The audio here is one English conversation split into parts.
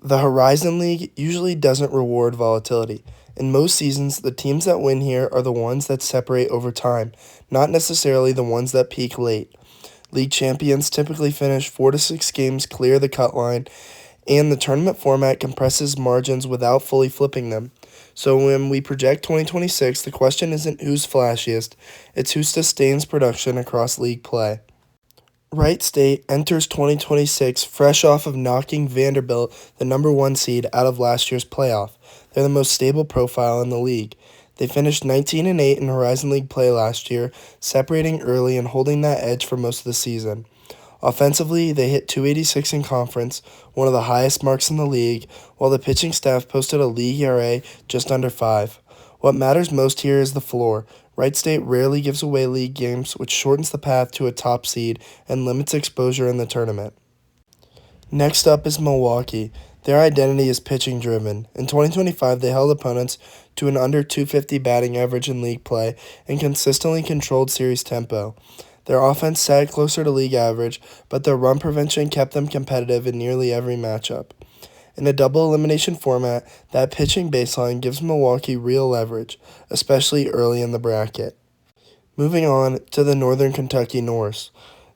The Horizon League usually doesn't reward volatility. In most seasons, the teams that win here are the ones that separate over time, not necessarily the ones that peak late. League champions typically finish 4 to 6 games clear the cut line, and the tournament format compresses margins without fully flipping them. So when we project 2026, the question isn't who's flashiest, it's who sustains production across league play. Wright State enters 2026 fresh off of knocking Vanderbilt, the number 1 seed, out of last year's playoff. They're the most stable profile in the league. They finished 19-8 in Horizon League play last year, separating early and holding that edge for most of the season. Offensively, they hit 286 in conference, one of the highest marks in the league, while the pitching staff posted a league ERA just under 5. What matters most here is the floor. Wright State rarely gives away league games, which shortens the path to a top seed and limits exposure in the tournament. Next up is Milwaukee. Their identity is pitching driven. In 2025, they held opponents to an under 250 batting average in league play and consistently controlled series tempo. Their offense sat closer to league average, but their run prevention kept them competitive in nearly every matchup. In a double elimination format, that pitching baseline gives Milwaukee real leverage, especially early in the bracket. Moving on to the Northern Kentucky Norse.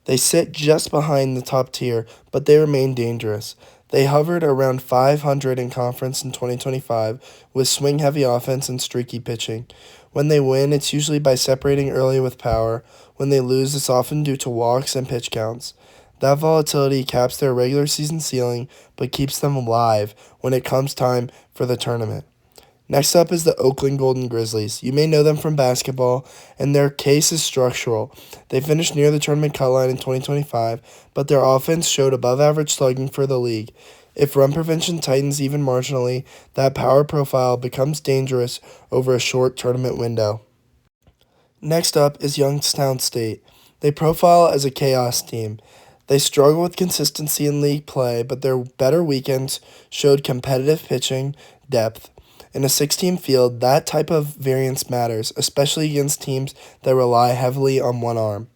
They sit just behind the top tier, but they remain dangerous. They hovered around 500 in conference in 2025 with swing-heavy offense and streaky pitching. When they win, it's usually by separating early with power. When they lose, it's often due to walks and pitch counts. That volatility caps their regular season ceiling, but keeps them alive when it comes time for the tournament. Next up is the Oakland Golden Grizzlies. You may know them from basketball, and their case is structural. They finished near the tournament cut line in 2025, but their offense showed above-average slugging for the league. If run prevention tightens even marginally, that power profile becomes dangerous over a short tournament window. Next up is Youngstown State. They profile as a chaos team. They struggle with consistency in league play, but their better weekends showed competitive pitching depth. In a 6-team field, that type of variance matters, especially against teams that rely heavily on one arm.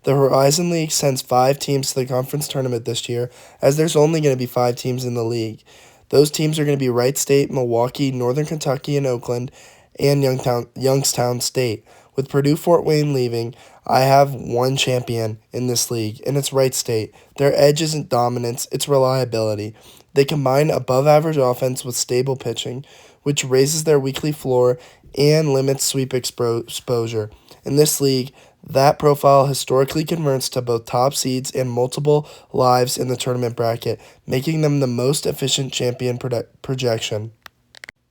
The Horizon League sends 5 teams to the conference tournament this year, as there's only going to be 5 teams in the league. Those teams are going to be Wright State, Milwaukee, Northern Kentucky, and Oakland, and Youngstown State. With Purdue-Fort Wayne leaving, I have one champion in this league, and it's Wright State. Their edge isn't dominance, it's reliability. They combine above-average offense with stable pitching, which raises their weekly floor and limits sweep exposure. In this league, that profile historically converts to both top seeds and multiple lives in the tournament bracket, making them the most efficient champion projection.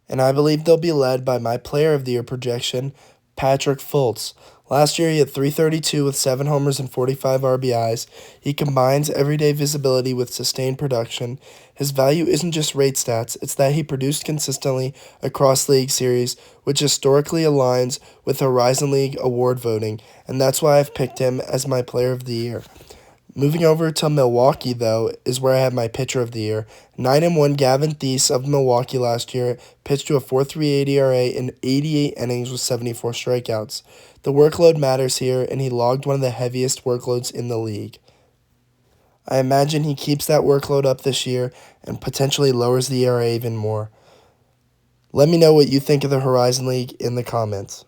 And I believe they'll be led by my Player of the Year projection, Patrick Fultz. Last year, he had .332 with 7 homers and 45 RBIs. He combines everyday visibility with sustained production. His value isn't just rate stats, it's that he produced consistently across league series, which historically aligns with Horizon League award voting, and that's why I've picked him as my Player of the Year. Moving over to Milwaukee, though, is where I have my Pitcher of the Year. 9-1 Gavin Thies of Milwaukee last year pitched to a 4.38 ERA in 88 innings with 74 strikeouts. The workload matters here, and he logged one of the heaviest workloads in the league. I imagine he keeps that workload up this year and potentially lowers the ERA even more. Let me know what you think of the Horizon League in the comments.